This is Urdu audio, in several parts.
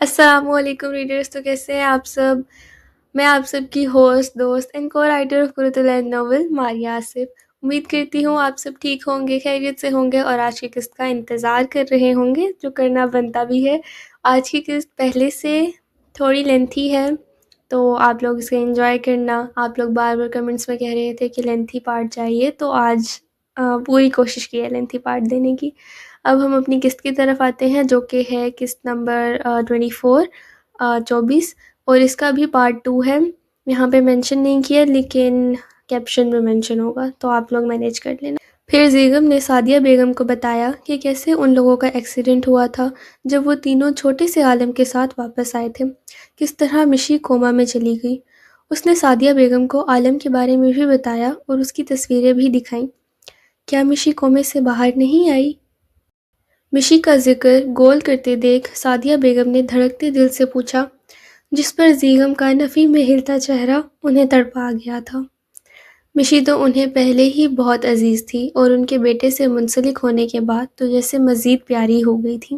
السلام علیکم ریڈرز، تو کیسے ہیں آپ سب؟ میں آپ سب کی ہوسٹ، دوست اینڈ کو رائٹر آف قرۃ العین ناول ماریہ آصف۔ امید کرتی ہوں آپ سب ٹھیک ہوں گے، خیریت سے ہوں گے اور آج کی قسط کا انتظار کر رہے ہوں گے، جو کرنا بنتا بھی ہے۔ آج کی قسط پہلے سے تھوڑی لینتھی ہے، تو آپ لوگ اسے انجوائے کرنا۔ آپ لوگ بار بار کمنٹس میں کہہ رہے تھے کہ لینتھی پارٹ چاہیے، تو آج پوری کوشش کی ہے لینتھی پارٹ دینے کی۔ اب ہم اپنی قسط کی طرف آتے ہیں، جو کہ ہے قسط نمبر 24 اور اس کا بھی پارٹ 2 ہے۔ یہاں پہ مینشن نہیں کیا، لیکن کیپشن میں مینشن ہوگا، تو آپ لوگ مینیج کر لینا۔ پھر زیغم نے سعدیہ بیگم کو بتایا کہ کیسے ان لوگوں کا ایکسیڈنٹ ہوا تھا جب وہ تینوں چھوٹے سے عالم کے ساتھ واپس آئے تھے، کس طرح مشی کوما میں چلی گئی۔ اس نے سعدیہ بیگم کو عالم کے بارے میں بھی بتایا اور اس کی تصویریں بھی دکھائیں۔ کیا مشی کومے سے باہر نہیں آئی؟ مشی کا ذکر گول کرتے دیکھ سعدیہ بیگم نے دھڑکتے دل سے پوچھا، جس پر زیغم کا نفی میں ہلتا چہرہ انہیں تڑپا گیا تھا۔ مشی تو انہیں پہلے ہی بہت عزیز تھی اور ان کے بیٹے سے منسلک ہونے کے بعد تو جیسے مزید پیاری ہو گئی تھی۔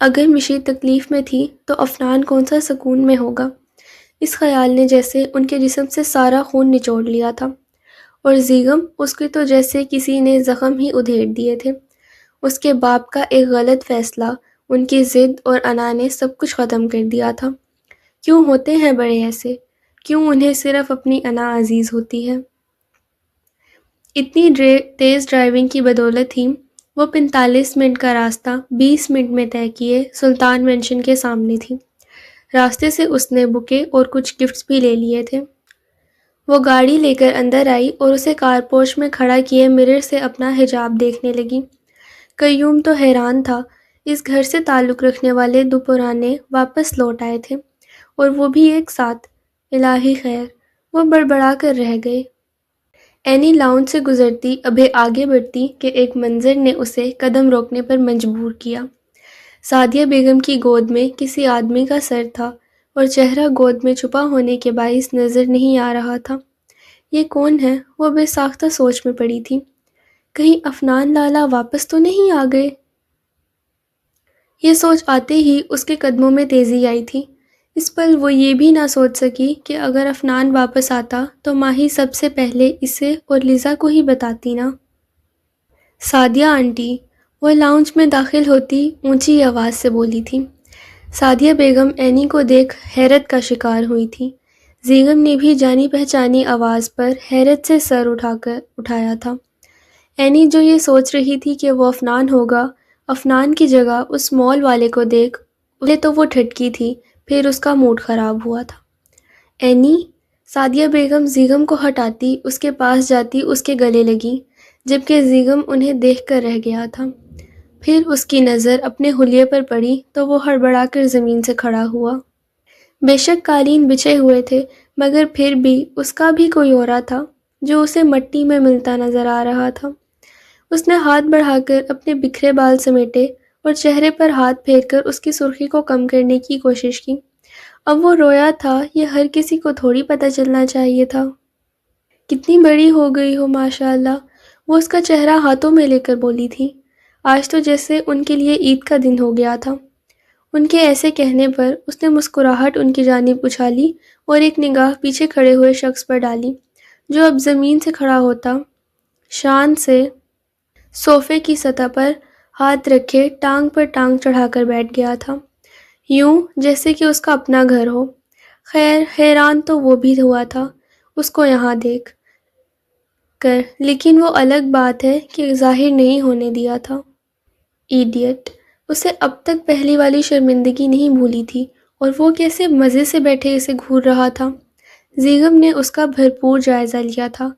اگر مشی تکلیف میں تھی تو افنان کون سا سکون میں ہوگا؟ اس خیال نے جیسے ان کے جسم سے سارا خون نچوڑ لیا تھا، اور زیغم اس کے تو جیسے کسی نے زخم ہی ادھیڑ دیے تھے۔ اس کے باپ کا ایک غلط فیصلہ، ان کی ضد اور انا نے سب کچھ ختم کر دیا تھا۔ کیوں ہوتے ہیں بڑے ایسے؟ کیوں انہیں صرف اپنی انا عزیز ہوتی ہے؟ اتنی تیز ڈرائیونگ کی بدولت ہی وہ 45 منٹ کا راستہ 20 منٹ میں طے کیے سلطان مینشن کے سامنے تھی۔ راستے سے اس نے بکے اور کچھ گفٹس بھی لے لیے تھے۔ وہ گاڑی لے کر اندر آئی اور اسے کار پورچ میں کھڑا کیے مرر سے اپنا حجاب دیکھنے لگی۔ قیوم تو حیران تھا، اس گھر سے تعلق رکھنے والے دو پرانے واپس لوٹ آئے تھے، اور وہ بھی ایک ساتھ۔ الہی خیر، وہ بڑبڑا کر رہ گئے۔ اینی لاؤنج سے گزرتی ابھے آگے بڑھتی کہ ایک منظر نے اسے قدم روکنے پر مجبور کیا۔ سعدیہ بیگم کی گود میں کسی آدمی کا سر تھا، اور چہرہ گود میں چھپا ہونے کے باعث نظر نہیں آ رہا تھا۔ یہ کون ہے؟ وہ بے ساختہ سوچ میں پڑی تھی۔ کہیں افنان لالا واپس تو نہیں آ گئے؟ یہ سوچ آتے ہی اس کے قدموں میں تیزی آئی تھی۔ اس پل وہ یہ بھی نہ سوچ سکی کہ اگر افنان واپس آتا تو ماہی سب سے پہلے اسے اور لیزا کو ہی بتاتی نا۔ سعدیہ آنٹی، وہ لاؤنج میں داخل ہوتی اونچی آواز سے بولی تھی۔ سعدیہ بیگم اینی کو دیکھ حیرت کا شکار ہوئی تھی۔ زیغم نے بھی جانی پہچانی آواز پر حیرت سے سر اٹھایا تھا۔ اینی جو یہ سوچ رہی تھی کہ وہ افنان ہوگا، افنان کی جگہ اس مال والے کو دیکھ پہلے تو وہ ٹھٹکی تھی، پھر اس کا موڈ خراب ہوا تھا۔ اینی، سعدیہ بیگم زیغم کو ہٹاتی اس کے پاس جاتی اس کے گلے لگی، جبکہ زیغم انہیں دیکھ کر رہ گیا تھا۔ پھر اس کی نظر اپنے حلیے پر پڑی تو وہ ہڑبڑا کر زمین سے کھڑا ہوا۔ بے شک قالین بچھے ہوئے تھے، مگر پھر بھی اس کا بھی کوئی اورا تھا جو اسے مٹی میں ملتا نظر آ رہا تھا۔ اس نے ہاتھ بڑھا کر اپنے بکھرے بال سمیٹے اور چہرے پر ہاتھ پھیر کر اس کی سرخی کو کم کرنے کی کوشش کی۔ اب وہ رویا تھا، یہ ہر کسی کو تھوڑی پتہ چلنا چاہیے تھا۔ کتنی بڑی ہو گئی ہو ماشاءاللہ، وہ اس کا چہرہ ہاتھوں میں لے کر بولی تھی۔ آج تو جیسے ان کے لیے عید کا دن ہو گیا تھا۔ ان کے ایسے کہنے پر اس نے مسکراہٹ ان کی جانب اچھالی اور ایک نگاہ پیچھے کھڑے ہوئے شخص پر ڈالی، جو اب زمین سے کھڑا ہوتا شان سے صوفے کی سطح پر ہاتھ رکھے ٹانگ پر ٹانگ چڑھا کر بیٹھ گیا تھا، یوں جیسے کہ اس کا اپنا گھر ہو۔ خیر، حیران تو وہ بھی ہوا تھا اس کو یہاں دیکھ کر، لیکن وہ الگ بات ہے کہ ظاہر نہیں ہونے دیا تھا۔ ایڈیٹ! اسے اب تک پہلی والی شرمندگی نہیں بھولی تھی، اور وہ کیسے مزے سے بیٹھے اسے گھور رہا تھا۔ زیغم نے اس کا بھرپور جائزہ لیا تھا۔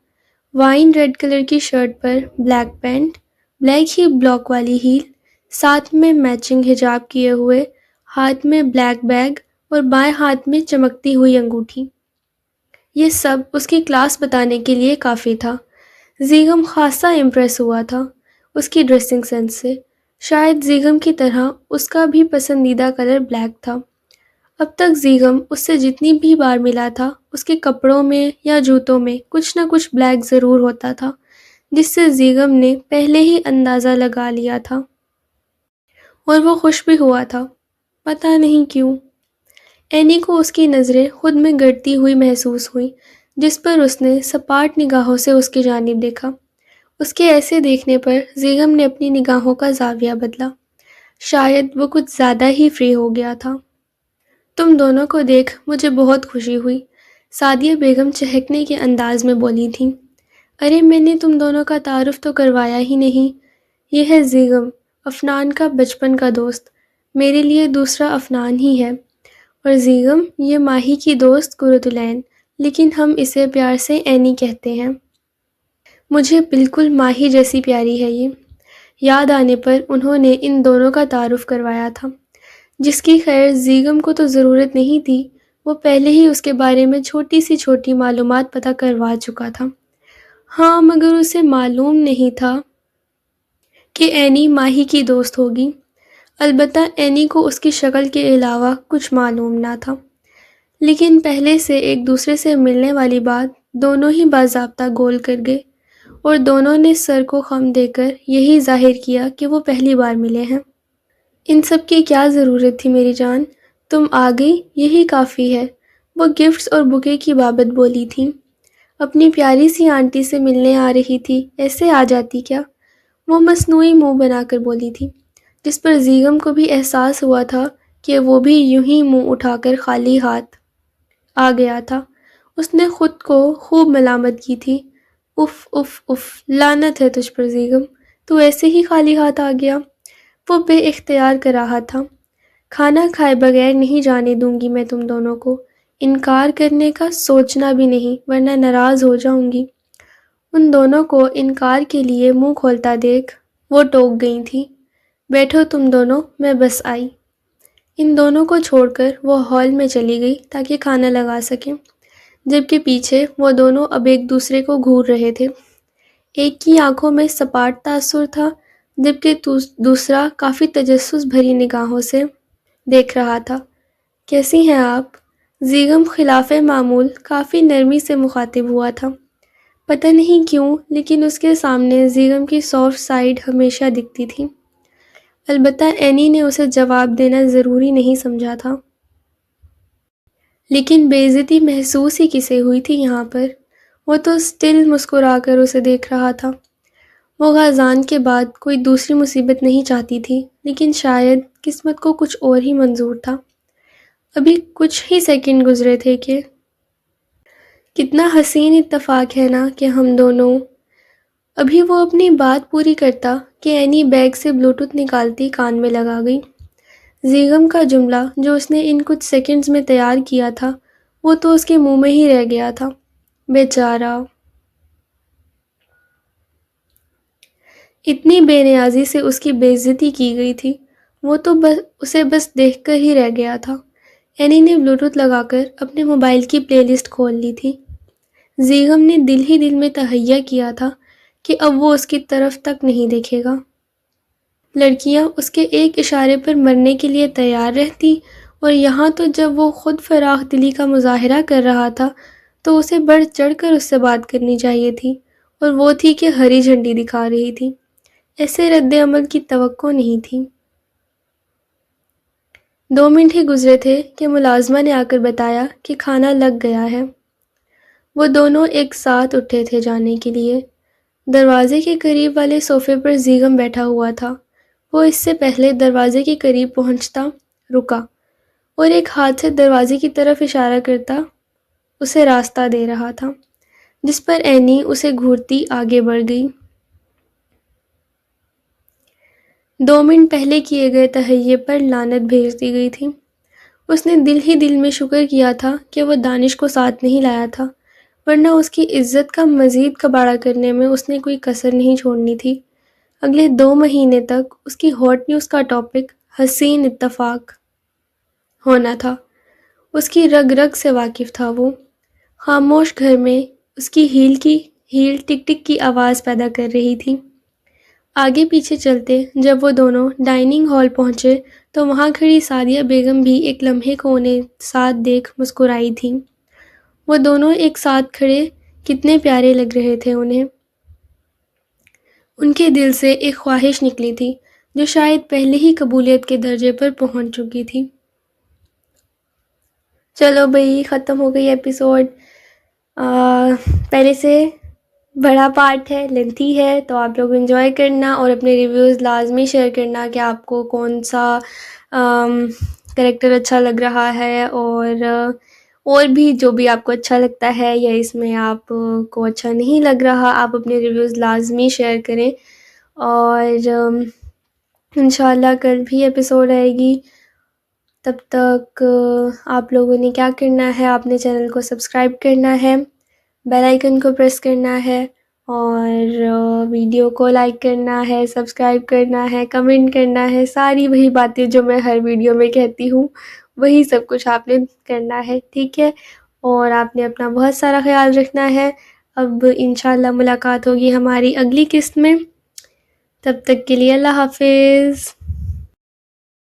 وائن ریڈ کلر کی شرٹ پر بلیک پینٹ، بلیک ہی بلاک والی ہیل، ساتھ میں میچنگ حجاب کیے ہوئے، ہاتھ میں بلیک بیگ اور بائیں ہاتھ میں چمکتی ہوئی انگوٹھی۔ یہ سب اس کی کلاس بتانے کے لیے کافی تھا۔ زیغم خاصا امپریس ہوا تھا اس کی ڈریسنگ سینس سے۔ شاید زیغم کی طرح اس کا بھی پسندیدہ کلر بلیک تھا۔ اب تک زیغم اس سے جتنی بھی بار ملا تھا، اس کے کپڑوں میں یا جوتوں میں کچھ نہ کچھ بلیک ضرور ہوتا تھا، جس سے زیغم نے پہلے ہی اندازہ لگا لیا تھا، اور وہ خوش بھی ہوا تھا۔ پتہ نہیں کیوں۔ اینی کو اس کی نظریں خود میں گڑتی ہوئی محسوس ہوئیں، جس پر اس نے سپاٹ نگاہوں سے اس کی جانب دیکھا۔ اس کے ایسے دیکھنے پر زیغم نے اپنی نگاہوں کا زاویہ بدلا۔ شاید وہ کچھ زیادہ ہی فری ہو گیا تھا۔ تم دونوں کو دیکھ مجھے بہت خوشی ہوئی، سعدیہ بیگم چہکنے کے انداز میں بولی تھیں۔ ارے میں نے تم دونوں کا تعارف تو کروایا ہی نہیں۔ یہ ہے زیغم، افنان کا بچپن کا دوست، میرے لیے دوسرا افنان ہی ہے، اور زیغم یہ ماہی کی دوست قرۃ العین، لیکن ہم اسے پیار سے اینی کہتے ہیں۔ مجھے بالکل ماہی جیسی پیاری ہے یہ۔ یاد آنے پر انہوں نے ان دونوں کا تعارف کروایا تھا، جس کی خیر زیغم کو تو ضرورت نہیں تھی، وہ پہلے ہی اس کے بارے میں چھوٹی سی چھوٹی معلومات پتہ کروا چکا تھا۔ ہاں، مگر اسے معلوم نہیں تھا کہ اینی ماہی کی دوست ہوگی۔ البتہ اینی کو اس کی شکل کے علاوہ کچھ معلوم نہ تھا، لیکن پہلے سے ایک دوسرے سے ملنے والی بات دونوں ہی باضابطہ گول کر گئے، اور دونوں نے سر کو خم دے کر یہی ظاہر کیا کہ وہ پہلی بار ملے ہیں۔ ان سب کی کیا ضرورت تھی میری جان، تم آ گئی یہی کافی ہے، وہ گفٹس اور بوکے کی بابت بولی تھیں۔ اپنی پیاری سی آنٹی سے ملنے آ رہی تھی، ایسے آ جاتی کیا؟ وہ مصنوعی منہ بنا کر بولی تھی، جس پر زیغم کو بھی احساس ہوا تھا کہ وہ بھی یوں ہی منہ اٹھا کر خالی ہاتھ آ گیا تھا۔ اس نے خود کو خوب ملامت کی تھی۔ اف اف اف، لعنت ہے تجھ پر زیغم، تو ایسے ہی خالی ہاتھ آ گیا۔ وہ بے اختیار کر رہا تھا۔ کھانا کھائے بغیر نہیں جانے دوں گی میں تم دونوں کو، انکار کرنے کا سوچنا بھی نہیں ورنہ ناراض ہو جاؤں گی۔ ان دونوں کو انکار کے لیے منہ کھولتا دیکھ وہ ٹوک گئی تھی۔ بیٹھو تم دونوں، میں بس آئی۔ ان دونوں کو چھوڑ کر وہ ہال میں چلی گئی تاکہ کھانا لگا سکیں، جبکہ پیچھے وہ دونوں اب ایک دوسرے کو گھور رہے تھے۔ ایک کی آنکھوں میں سپاٹ تاثر تھا، جبکہ دوسرا کافی تجسس بھری نگاہوں سے دیکھ رہا تھا۔ کیسی ہیں آپ؟ زیغم خلاف معمول کافی نرمی سے مخاطب ہوا تھا۔ پتہ نہیں کیوں، لیکن اس کے سامنے زیغم کی سافٹ سائیڈ ہمیشہ دکھتی تھی۔ البتہ اینی نے اسے جواب دینا ضروری نہیں سمجھا تھا۔ لیکن بے عزتی محسوس ہی کسے ہوئی تھی یہاں پر؟ وہ تو سٹل مسکرا کر اسے دیکھ رہا تھا۔ وہ غازان کے بعد کوئی دوسری مصیبت نہیں چاہتی تھی، لیکن شاید قسمت کو کچھ اور ہی منظور تھا۔ ابھی کچھ ہی سیکنڈ گزرے تھے کہ کتنا حسین اتفاق ہے نا کہ ہم دونوں۔ ابھی وہ اپنی بات پوری کرتا کہ اینی بیگ سے بلوٹوتھ نکالتی کان میں لگا گئی۔ زیغم کا جملہ جو اس نے ان کچھ سیکنڈز میں تیار کیا تھا، وہ تو اس کے منہ میں ہی رہ گیا تھا۔ بیچارہ، اتنی بے نیازی سے اس کی بے عزتی کی گئی تھی، وہ تو اسے بس دیکھ کر ہی رہ گیا تھا۔ اینی نے بلوٹوتھ لگا کر اپنے موبائل کی پلے لسٹ کھول لی تھی۔ زیغم نے دل ہی دل میں تہیہ کیا تھا کہ اب وہ اس کی طرف تک نہیں دیکھے گا۔ لڑکیاں اس کے ایک اشارے پر مرنے کے لیے تیار رہتی، اور یہاں تو جب وہ خود فراخ دلی کا مظاہرہ کر رہا تھا تو اسے بڑھ چڑھ کر اس سے بات کرنی چاہیے تھی، اور وہ تھی کہ ہری جھنڈی دکھا رہی تھی۔ ایسے رد عمل کی توقع نہیں تھی۔ 2 منٹ ہی گزرے تھے کہ ملازمہ نے آ کر بتایا کہ کھانا لگ گیا ہے۔ وہ دونوں ایک ساتھ اٹھے تھے جانے کے لیے۔ دروازے کے قریب والے صوفے پر زیغم بیٹھا ہوا تھا۔ وہ اس سے پہلے دروازے کے قریب پہنچتا رکا، اور ایک ہاتھ سے دروازے کی طرف اشارہ کرتا اسے راستہ دے رہا تھا، جس پر اینی اسے گھورتی آگے بڑھ گئی۔ 2 منٹ پہلے کیے گئے تہیے پر لعنت بھیج دی گئی تھی۔ اس نے دل ہی دل میں شکر کیا تھا کہ وہ دانش کو ساتھ نہیں لایا تھا، ورنہ اس کی عزت کا مزید کباڑہ کرنے میں اس نے کوئی کسر نہیں چھوڑنی تھی۔ اگلے 2 مہینے تک اس کی ہاٹ نیوز کا ٹاپک حسین اتفاق ہونا تھا۔ اس کی رگ رگ سے واقف تھا وہ۔ خاموش گھر میں اس کی ہیل ٹک ٹک کی آواز پیدا کر رہی تھی۔ آگے پیچھے چلتے جب وہ دونوں ڈائننگ ہال پہنچے تو وہاں کھڑی سعدیہ بیگم بھی ایک لمحے کو انہیں ساتھ دیکھ مسکرائی تھی۔ وہ دونوں ایک ساتھ کھڑے کتنے پیارے لگ رہے تھے انہیں۔ ان کے دل سے ایک خواہش نکلی تھی جو شاید پہلے ہی قبولیت کے درجے پر پہنچ چکی تھی۔ چلو بھائی ختم ہو گئی ایپیسوڈ. پہلے سے بڑا پارٹ ہے, لینتھی ہے, تو آپ لوگ انجوائے کرنا اور اپنے ریویوز لازمی شیئر کرنا کہ آپ کو کون سا کریکٹر اچھا لگ رہا ہے, اور بھی جو بھی آپ کو اچھا لگتا ہے یا اس میں آپ کو اچھا نہیں لگ رہا, آپ اپنے ریویوز لازمی شیئر کریں. اور انشاءاللہ کل بھی ایپیسوڈ آئے گی. تب تک آپ لوگوں نے کیا کرنا ہے, آپ نے چینل کو سبسکرائب کرنا ہے, بیل آئیکن کو پریس کرنا ہے, اور ویڈیو کو لائک کرنا ہے, سبسکرائب کرنا ہے, کمنٹ کرنا ہے, ساری وہی باتیں جو میں ہر ویڈیو میں کہتی ہوں وہی سب کچھ آپ نے کرنا ہے, ٹھیک ہے. اور آپ نے اپنا بہت سارا خیال رکھنا ہے. اب انشاءاللہ ملاقات ہوگی ہماری اگلی قسط میں. تب تک کے لیے اللہ حافظ.